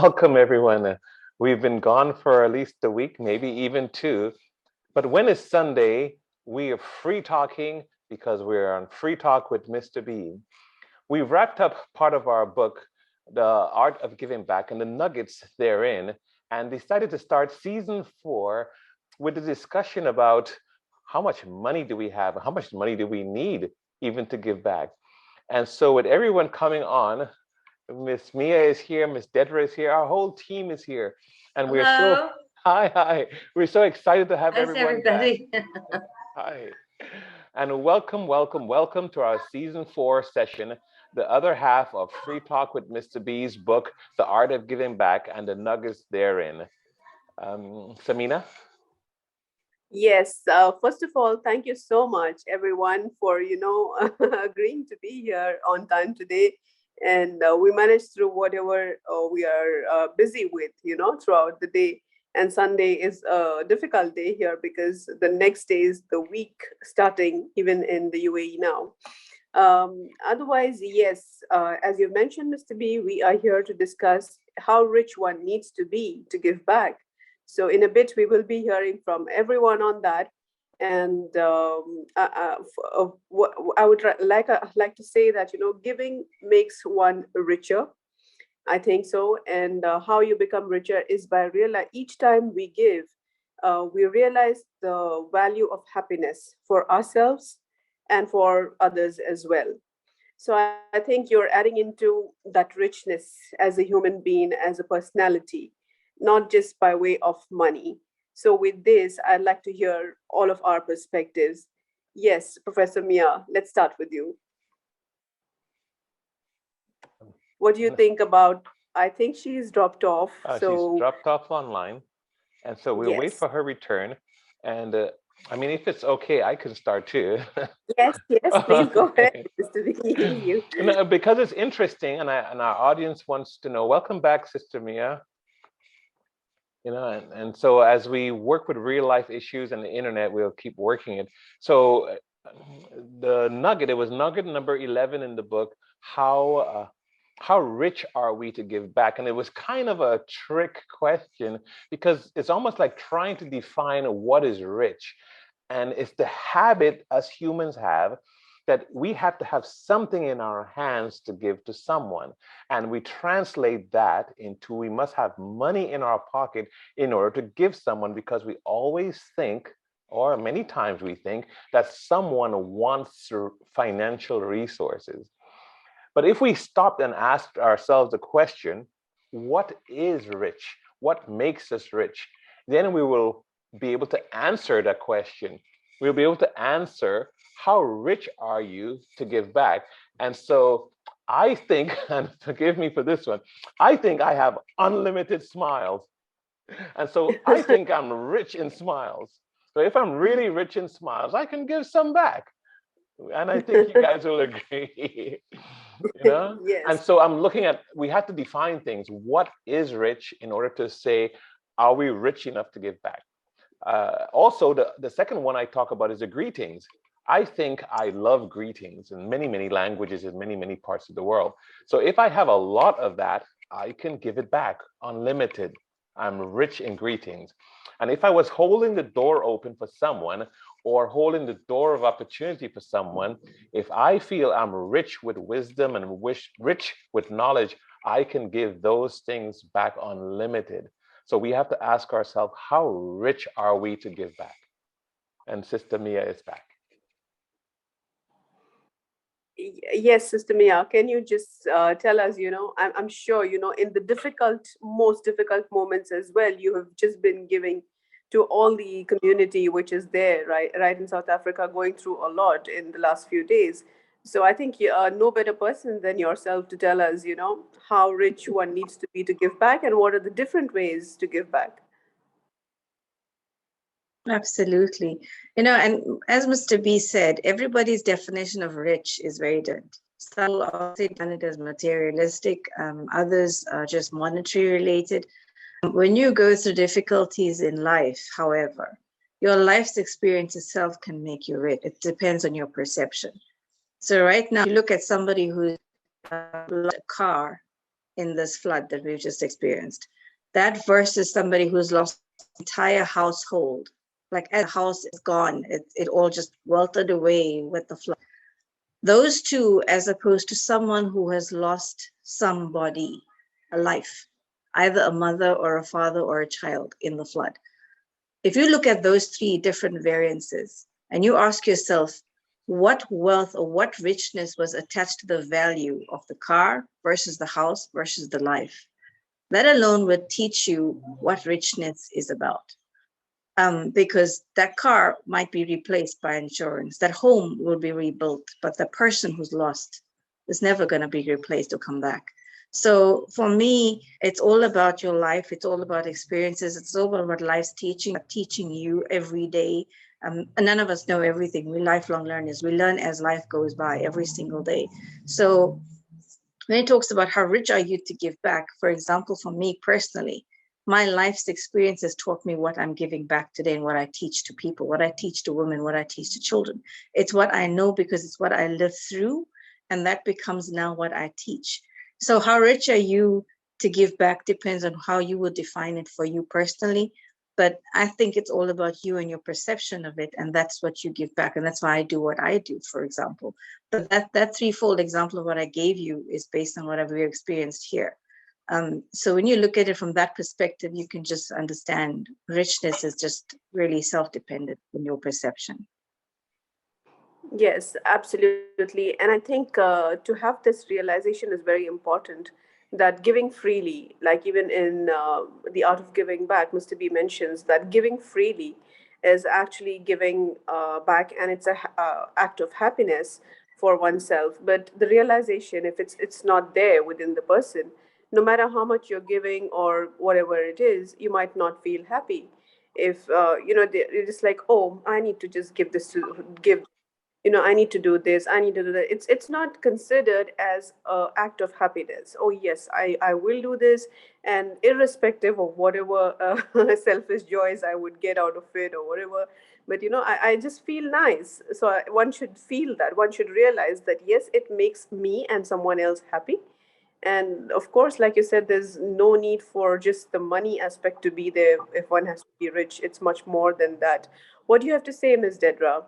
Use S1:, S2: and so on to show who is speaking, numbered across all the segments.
S1: Welcome, everyone. We've been gone for at least a week, maybe even two. But when it's Sunday, we are free talking because we're on Free Talk with Mr. B. We wrapped up part of our book, The Art of Giving Back, and the nuggets therein, and decided to start season 4 with a discussion about how much money do we have, how much money do we need even to give back. And so, with everyone coming on, Miss Mia is here, Miss Dedra is here, our whole team is here. And we're so
S2: Hello.
S1: hi. We're so excited to have
S2: How's
S1: everyone back.
S2: everybody?
S1: Hi. And welcome to our season 4 session, the other half of Free Talk with Mr. B's book, The Art of Giving Back and the Nuggets therein. Sameena?
S3: Yes, first of all, thank you so much, everyone, for agreeing to be here on time today. And we managed through whatever we are busy with, throughout the day. And Sunday is a difficult day here because the next day is the week starting, even in the UAE now. Otherwise, yes, as you mentioned, Mr. B, we are here to discuss how rich one needs to be to give back. So in a bit, we will be hearing from everyone on that. And what I would like to say that giving makes one richer. I think so. And how you become richer is by realize each time we give, we realize the value of happiness for ourselves and for others as well. So I think you're adding into that richness as a human being, as a personality, not just by way of money. So with this, I'd like to hear all of our perspectives. Yes, Professor Mia, let's start with you. What do you think about? I think she's dropped off.
S1: She's
S3: So
S1: dropped off online. And so we'll wait
S3: yes,
S1: for her return. And I mean, if it's okay, I can start too.
S3: yes, please go ahead,
S1: Okay.
S3: Mr. V. You.
S1: No, because it's interesting, and our audience wants to know. Welcome back, Sister Mia. And so as we work with real life issues and the internet, we'll keep working it. So the nugget, it was nugget number 11 in the book. How rich are we to give back? And it was kind of a trick question because it's almost like trying to define what is rich. And it's the habit us humans have that we have to have something in our hands to give to someone. And we translate that into we must have money in our pocket in order to give someone because we always think, or many times we think, that someone wants financial resources. But if we stopped and asked ourselves the question, what is rich? What makes us rich? Then we will be able to answer that question. We'll be able to answer, how rich are you to give back? And so I think, and forgive me for this one, I think I have unlimited smiles. And so I think I'm rich in smiles. So if I'm really rich in smiles, I can give some back. And I think you guys will agree. And
S3: Yes.
S1: so I'm looking at, we have to define things. What is rich in order to say, are we rich enough to give back? Also, the second one I talk about is the greetings. I think I love greetings in many, many languages in many, many parts of the world. So if I have a lot of that, I can give it back unlimited. I'm rich in greetings. And if I was holding the door open for someone or holding the door of opportunity for someone, if I feel I'm rich with wisdom and rich with knowledge, I can give those things back unlimited. So we have to ask ourselves, how rich are we to give back? And Sister Mia is back.
S3: Yes, Sister Mia, can you just tell us, I'm sure, in the most difficult moments as well, you have just been giving to all the community which is there, right in South Africa, going through a lot in the last few days. So I think you are no better person than yourself to tell us, how rich one needs to be to give back and what are the different ways to give back.
S2: Absolutely. And as Mr. B said, everybody's definition of rich is very different. Some will say it as materialistic, others are just monetary related. When you go through difficulties in life, however, your life's experience itself can make you rich. It depends on your perception. So right now, if you look at somebody who's a car, in this flood that we've just experienced. That versus somebody who's lost an entire household, like as the house is gone, it all just weltered away with the flood. Those two, as opposed to someone who has lost somebody, a life, either a mother or a father or a child in the flood. If you look at those three different variances and you ask yourself, what wealth or what richness was attached to the value of the car versus the house versus the life, that alone would teach you what richness is about. Because that car might be replaced by insurance, that home will be rebuilt, but the person who's lost is never going to be replaced or come back. So for me, it's all about your life. It's all about experiences. It's all about what life's teaching you every day. And none of us know everything. We're lifelong learners. We learn as life goes by every single day. So when it talks about how rich are you to give back, for example, for me personally, my life's experiences taught me what I'm giving back today and what I teach to people, what I teach to women, what I teach to children. It's what I know because it's what I lived through, and that becomes now what I teach. So how rich are you to give back depends on how you would define it for you personally. But I think it's all about you and your perception of it, and that's what you give back. And that's why I do what I do, for example. But that threefold example of what I gave you is based on what I've experienced here. So when you look at it from that perspective, you can just understand richness is just really self-dependent in your perception.
S3: Yes, absolutely. And I think to have this realization is very important, that giving freely, like even in The Art of Giving Back, Mr. B mentions that giving freely is actually giving back, and it's a act of happiness for oneself. But the realization, if it's not there within the person, no matter how much you're giving or whatever it is, you might not feel happy. If you're just like, oh, I need to just give this to give, I need to do this, I need to do that. It's not considered as a act of happiness. Oh yes, I will do this, and irrespective of whatever selfish joys I would get out of it or whatever. But I just feel nice. So one should feel that, one should realize that yes, it makes me and someone else happy. And of course, like you said, there's no need for just the money aspect to be there. If one has to be rich, it's much more than that. What do you have to say, Ms. Dedra?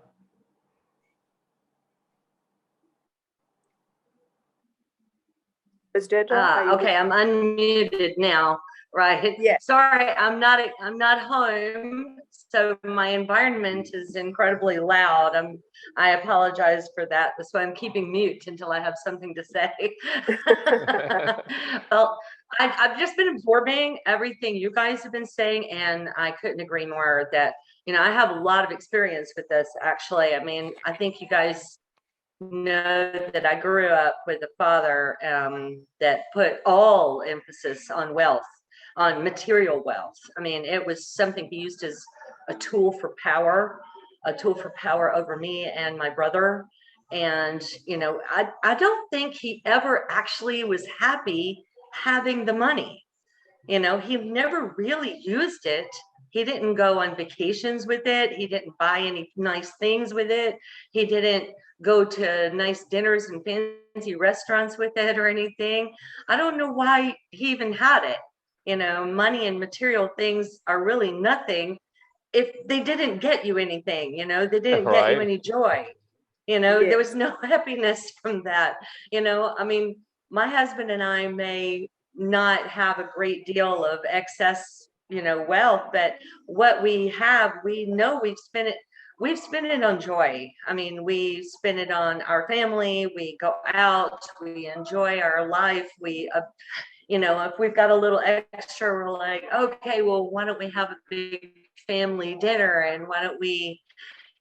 S3: Ms. Dedra, are you
S4: Okay,
S3: there?
S4: I'm unmuted now. Right.
S3: Yes.
S4: Sorry, I'm not home, so my environment is incredibly loud. I apologize for that. That's why I'm keeping mute until I have something to say. Well, I've just been absorbing everything you guys have been saying, and I couldn't agree more that, I have a lot of experience with this, actually. I mean, I think you guys know that I grew up with a father that put all emphasis on wealth, on material wealth. I mean, it was something he used as a tool for power, a tool for power over me and my brother. And, I don't think he ever actually was happy having the money. He never really used it. He didn't go on vacations with it. He didn't buy any nice things with it. He didn't go to nice dinners and fancy restaurants with it or anything. I don't know why he even had it. Money and material things are really nothing if they didn't get you anything. They didn't get you
S1: Right.
S4: any joy. There was
S3: Yes.
S4: no happiness from that. I mean, my husband and I may not have a great deal of excess, wealth, but what we have, we know we've spent it on joy. I mean, we spend it on our family, we go out, we enjoy our life. If we've got a little extra, we're like, okay, well, why don't we have a big family dinner, and why don't we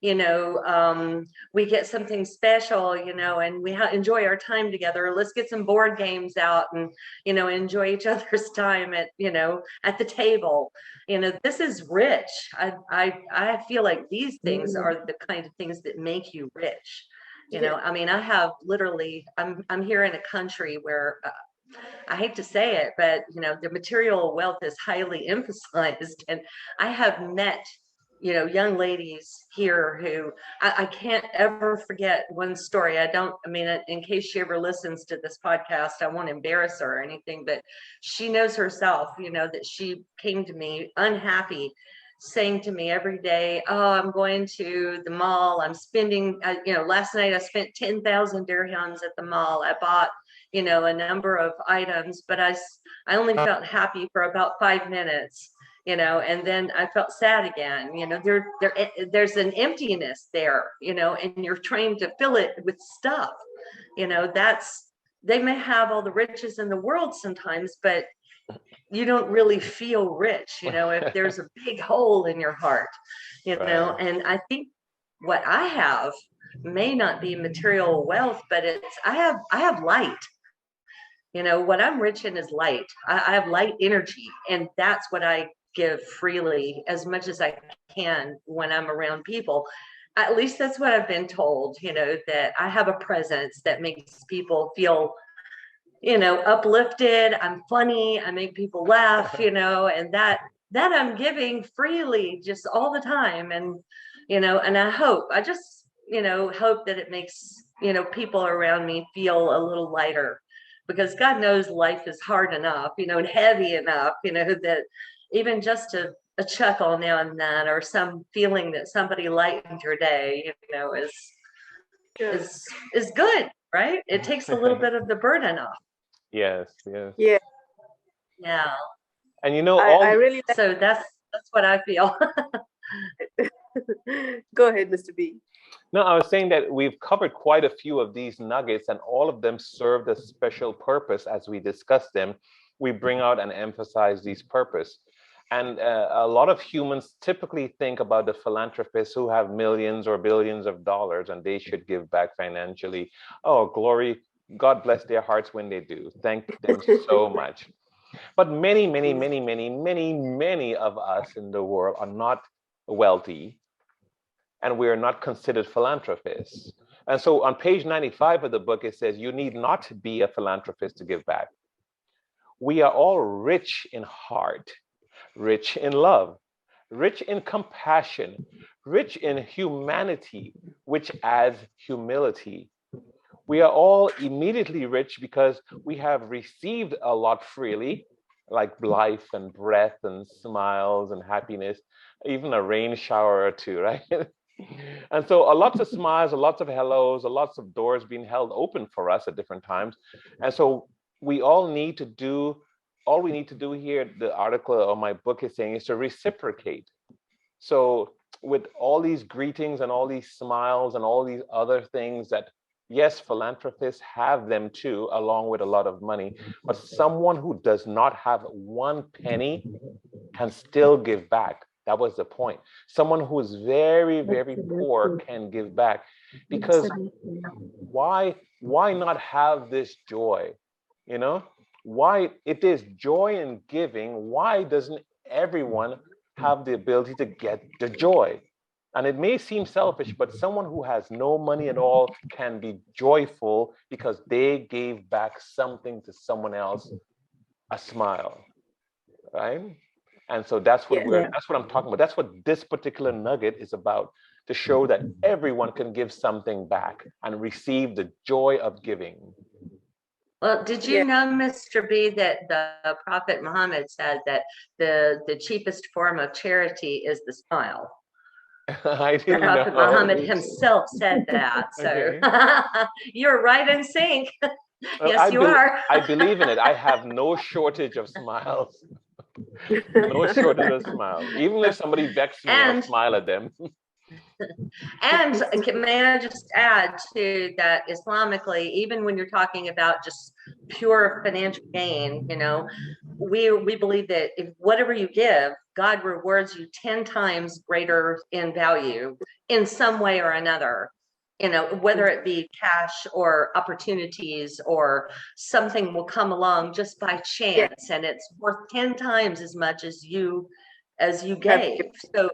S4: get something special, and we enjoy our time together. Let's get some board games out and, enjoy each other's time at the table. This is rich. I feel like these things are the kind of things that make you rich.
S3: Yes.
S4: I mean, I have literally, I'm here in a country where I hate to say it, but the material wealth is highly emphasized, and I have met young ladies here who I can't ever forget one story. In case she ever listens to this podcast, I won't embarrass her or anything, but she knows herself, that she came to me unhappy, saying to me every day, oh, I'm going to the mall. I'm spending, last night I spent 10,000 dirhams at the mall. I bought, a number of items, but I only felt happy for about 5 minutes. And then I felt sad again. There's an emptiness there, and you're trying to fill it with stuff. They may have all the riches in the world sometimes, but you don't really feel rich, if there's a big hole in your heart,
S1: Right.
S4: and I think what I have may not be material wealth, but I have light. What I'm rich in is light. I have light energy, and that's what I give freely as much as I can when I'm around people. At least that's what I've been told, that I have a presence that makes people feel, uplifted. I'm funny. I make people laugh, and that I'm giving freely just all the time. And, and I just, hope that it makes, people around me feel a little lighter, because God knows life is hard enough, and heavy enough, that even just a chuckle now and then, or some feeling that somebody lightened your day, is good, right? It takes a little bit of the burden off.
S1: Yes, yes.
S3: Yeah,
S4: Yeah.
S1: And
S3: I really like.
S4: So that's what I feel.
S3: Go ahead, Mr. B.
S1: No, I was saying that we've covered quite a few of these nuggets, and all of them served a special purpose as we discuss them. We bring out and emphasize these purpose. And a lot of humans typically think about the philanthropists who have millions or billions of dollars and they should give back financially. Oh, glory. God bless their hearts when they do. Thank them so much. But many, many, many, many, many, many of us in the world are not wealthy, and we are not considered philanthropists. And so on page 95 of the book, it says, you need not be a philanthropist to give back. We are all rich in heart, rich in love, rich in compassion, rich in humanity, which adds humility. We are all immediately rich because we have received a lot freely, like life and breath and smiles and happiness, even a rain shower or two, right? And so a lots of smiles, a lots of hellos, a lots of doors being held open for us at different times. And so we all need to do, all we need to do here, the article on my book is saying, is to reciprocate. So with all these greetings and all these smiles and all these other things that, yes, philanthropists have them too, along with a lot of money, but someone who does not have one penny can still give back. That was the point. Someone who is very, very poor can give back, because why not have this joy? Why, if there's joy in giving, why doesn't everyone have the ability to get the joy? And it may seem selfish, but someone who has no money at all can be joyful because they gave back something to someone else, a smile, right? And so that's what that's what I'm talking about. That's what this particular nugget is about, to show that everyone can give something back and receive the joy of giving.
S4: Well, did you know, Mr. B, that the Prophet Muhammad said that the cheapest form of charity is the smile?
S1: I didn't know.
S4: Prophet Muhammad himself said that. So
S1: Okay.
S4: You're right in sync. Yes, you are.
S1: I believe in it. I have no shortage of smiles. No shortage of smiles. Even if somebody vexes me, I'll smile at them.
S4: And may I just add to that, Islamically, even when you're talking about just pure financial gain, we believe that if whatever you give, God rewards you 10 times greater in value in some way or another. Whether it be cash or opportunities, or something will come along just by chance, and it's worth 10 times as much as you gave. So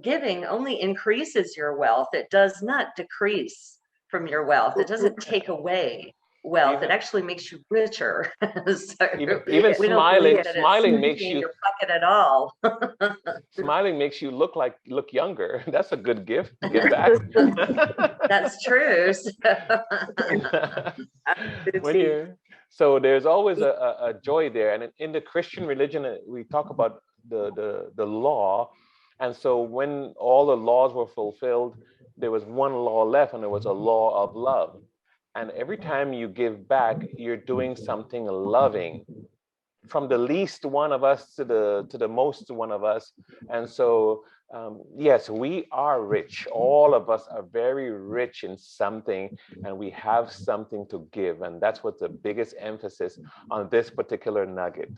S4: giving only increases your wealth. It does not decrease from your wealth. It doesn't take away. wealth. It
S1: Even
S4: actually makes you richer. So
S1: even
S4: we don't believe
S1: smiling
S4: that it's
S1: smiling makes
S4: in
S1: you
S4: your pocket at all.
S1: smiling makes you look younger. That's a good gift to give back.
S4: That's true.
S1: When
S3: Absolutely.
S1: you're so there's always a joy there, and in the Christian religion we talk about the law, and so when all the laws were fulfilled, there was one law left, and it was a law of love. And every time you give back, you're doing something loving, from the least one of us to the most one of us. And so yes, we are rich. All of us are very rich in something, and we have something to give. And that's what the biggest emphasis on this particular nugget.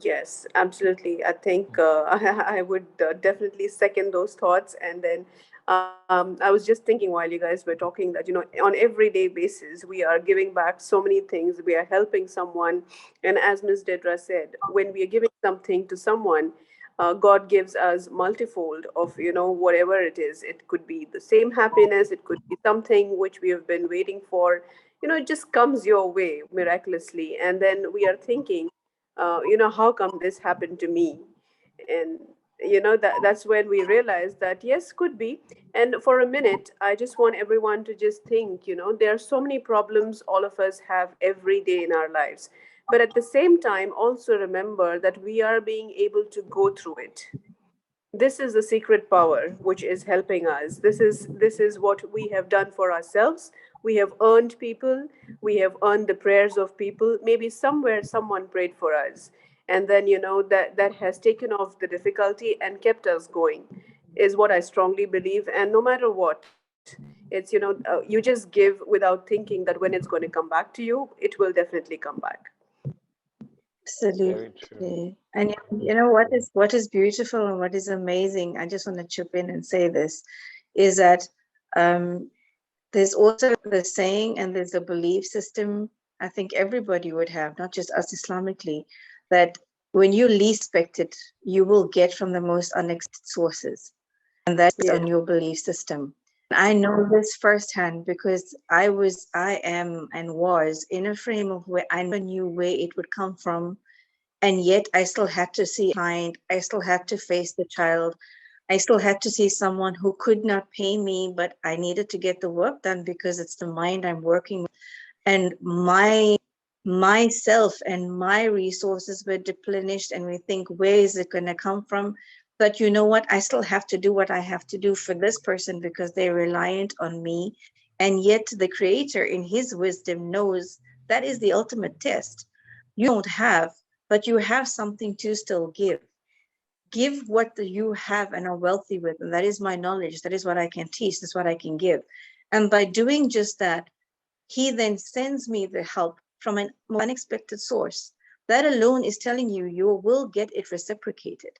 S3: Yes, absolutely. I think I would definitely second those thoughts. And then I was just thinking while you guys were talking that, on everyday basis, we are giving back so many things. We are helping someone. And as Ms. Dedra said, when we are giving something to someone, God gives us multifold of, whatever it is. It could be the same happiness. It could be something which we have been waiting for. It just comes your way miraculously. And then we are thinking, how come this happened to me? And that's when we realize that yes, could be. And for a minute, I just want everyone to just think, there are so many problems all of us have every day in our lives, but at the same time also remember that we are being able to go through it. This is the secret power which is helping us. This is what we have done for ourselves. We have earned people. We have earned the prayers of people. Maybe somewhere someone prayed for us, and then that has taken off the difficulty and kept us going, is what I strongly believe. And no matter what, it's you just give without thinking that when it's going to come back to you, it will definitely come back.
S1: Very true.
S2: Absolutely. And what is beautiful and what is amazing, I just want to chip in and say this, is that um, there's also the saying and there's a belief system I think everybody would have, not just us Islamically, that when you least expect it, you will get from the most unexpected sources. And that's
S3: Yeah.
S2: on your belief system. I know this firsthand because I am and was in a frame of where I never knew where it would come from. And yet I still had to see a client, I still had to face the child, I still had to see someone who could not pay me, but I needed to get the work done because it's the mind I'm working with. And myself and my resources were depleted, and we think, where is it going to come from? But you know what? I still have to do what I have to do for this person because they're reliant on me. And yet the creator in his wisdom knows that is the ultimate test. You don't have, but you have something to still give. Give what you have and are wealthy with. And that is my knowledge. That is what I can teach. That's what I can give. And by doing just that, he then sends me the help from an unexpected source. That alone is telling you, you will get it reciprocated.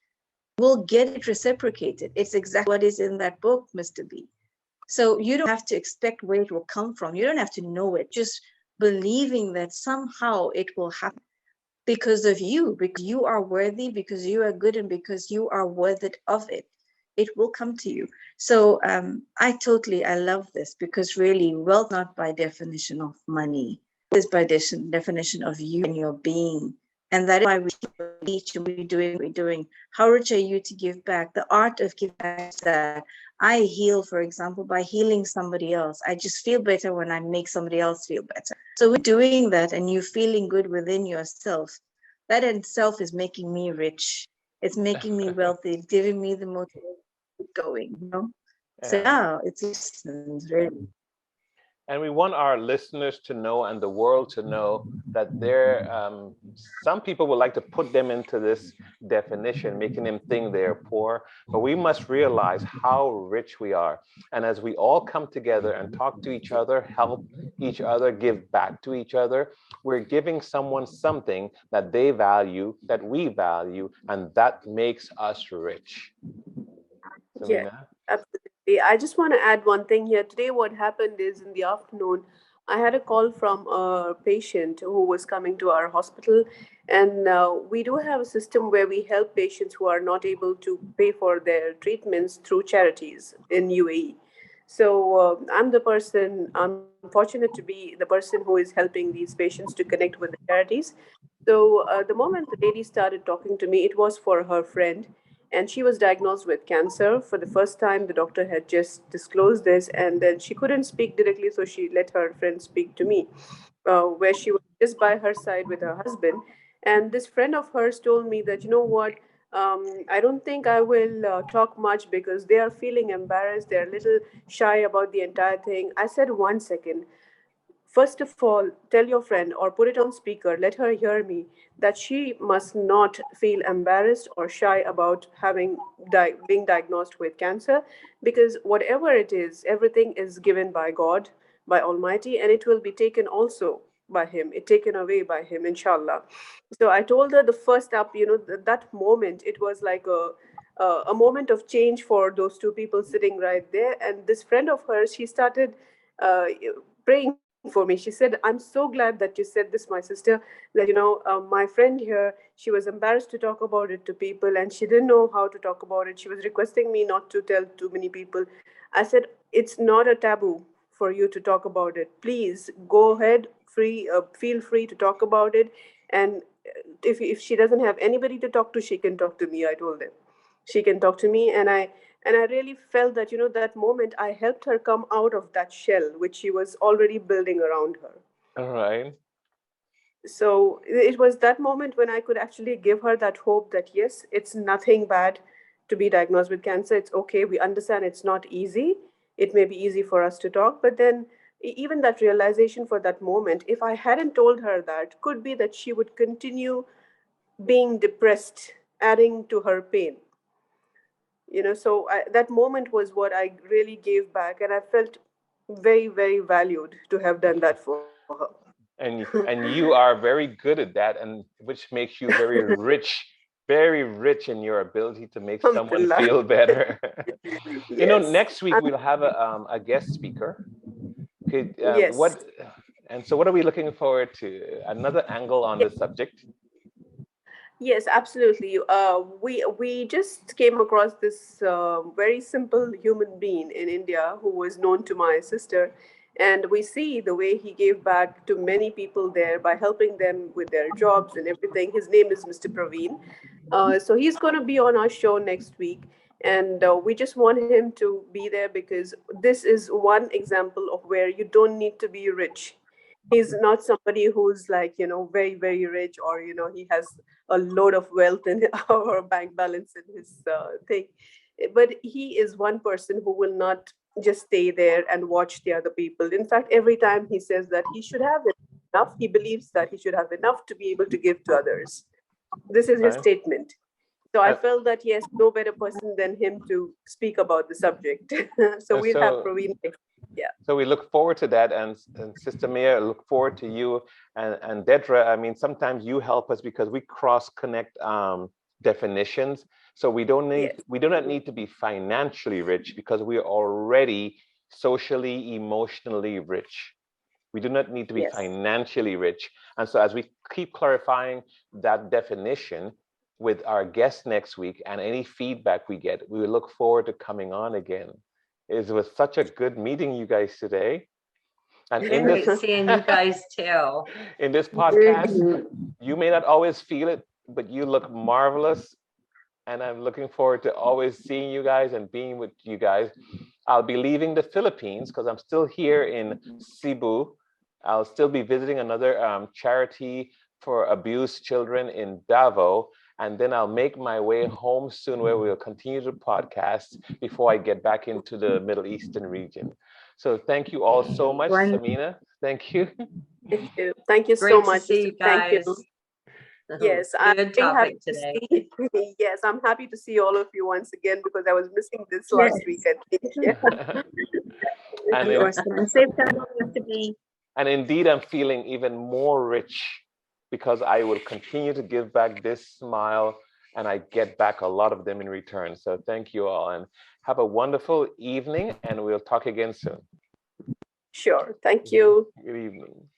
S2: Will get it reciprocated. It's exactly what is in that book, Mr. B. So you don't have to expect where it will come from. You don't have to know it. Just believing that somehow it will happen because of you, because you are worthy, because you are good, and because you are worthy of it. It will come to you. So I love this because really wealth not by definition of money, is by definition of you and your being. And that is why we teach and we're doing what we're doing. How rich are you to give back? The art of giving back is that I heal, for example, by healing somebody else. I just feel better when I make somebody else feel better. So we're doing that and you feeling good within yourself. That in itself is making me rich. It's making me wealthy. It's giving me the motivation to keep going. So
S1: Yeah.
S2: yeah, it's really.
S1: And we want our listeners to know and the world to know that some people would like to put them into this definition, making them think they're poor. But we must realize how rich we are. And as we all come together and talk to each other, help each other, give back to each other, we're giving someone something that they value, that we value, and that makes us rich.
S3: Yeah,
S1: Sameena?
S3: absolutely. I just want to add one thing here. Today, what happened is in the afternoon, I had a call from a patient who was coming to our hospital. And we do have a system where we help patients who are not able to pay for their treatments through charities in UAE. So I'm fortunate to be the person who is helping these patients to connect with the charities. So the moment the lady started talking to me, it was for her friend, and she was diagnosed with cancer. For the first time, the doctor had just disclosed this, and then she couldn't speak directly, so she let her friend speak to me, where she was just by her side with her husband. And this friend of hers told me that, you know what, I don't think I will talk much because they are feeling embarrassed. They're a little shy about the entire thing. I said, 1 second. First of all, tell your friend or put it on speaker, let her hear me, that she must not feel embarrassed or shy about being diagnosed with cancer, because whatever it is, everything is given by God, by Almighty, and it will be taken also by Him, it taken away by Him, inshallah. So I told her the first up, that moment, it was like a moment of change for those two people sitting right there. And this friend of hers, she started uh, praying for me. She said, I'm so glad that you said this, my sister, that, my friend here, she was embarrassed to talk about it to people and she didn't know how to talk about it. She was requesting me not to tell too many people. I said, it's not a taboo for you to talk about it. Please go ahead, feel free to talk about it. And if she doesn't have anybody to talk to, she can talk to me, I told them. She can talk to me. And I really felt that, that moment I helped her come out of that shell which she was already building around her.
S1: All right.
S3: So it was that moment when I could actually give her that hope that yes, it's nothing bad to be diagnosed with cancer. It's okay. We understand it's not easy. It may be easy for us to talk, but then even that realization for that moment, if I hadn't told her that, could be that she would continue being depressed, adding to her pain. So that moment was what I really gave back, and I felt very, very valued to have done that for her.
S1: And you are very good at that, and which makes you very rich in your ability to make someone
S3: Alhamdulillah.
S1: feel better.
S3: Yes.
S1: Next week we'll have a guest speaker. Okay,
S3: Yes.
S1: what are we looking forward to? Another angle on the subject.
S3: Yes, absolutely. We just came across this very simple human being in India who was known to my sister, and we see the way he gave back to many people there by helping them with their jobs and everything. His name is Mr. Praveen. So he's going to be on our show next week, and we just want him to be there because this is one example of where you don't need to be rich. He's not somebody who's like, very, very rich, or, he has a load of wealth in our bank balance in his thing. But he is one person who will not just stay there and watch the other people. In fact, every time he says that he should have enough, he believes that he should have enough to be able to give to others. This is his
S1: Right.
S3: statement. So I
S1: Uh,
S3: felt that, yes, no better person than him to speak about the subject. So we'll have
S1: so
S3: Praveen next. Yeah.
S1: So we look forward to that, and Sister Mia, look forward to you and Dedra. I mean, sometimes you help us because we cross connect definitions. So
S3: Yes.
S1: we do not need to be financially rich because we are already socially, emotionally rich. We do not need to be
S3: Yes.
S1: financially rich. And so as we keep clarifying that definition with our guest next week and any feedback we get, we look forward to coming on again. It was such a good meeting, you guys, today. And in
S4: Great
S1: this
S4: seeing you guys too.
S1: in this
S2: Very
S1: podcast,
S2: good.
S1: you may not always feel it, but you look marvelous. And I'm looking forward to always seeing you guys and being with you guys. I'll be leaving the Philippines because I'm still here in Cebu. I'll still be visiting another charity for abused children in Davao. And then I'll make my way home soon where we'll continue to podcast before I get back into the Middle Eastern region. So thank you all so much,
S2: One,
S1: Sameena. Thank you.
S3: Thank you. Thank you so
S4: Great to
S3: much,
S4: see
S3: Mr.
S4: you
S3: Thank you.
S4: guys.
S3: Yes, I'm
S4: Good
S3: very happy
S4: topic
S3: to
S4: today.
S3: see. Yes, I'm happy to see all of you once again because I was missing this last week,
S2: yes,
S3: I think. Yeah.
S1: and
S2: very
S1: in,
S2: awesome. And safe travel, Mr. B.
S1: and indeed, I'm feeling even more rich because I will continue to give back this smile and I get back a lot of them in return. So thank you all and have a wonderful evening and we'll talk again soon.
S3: Sure. Thank you.
S1: Good evening.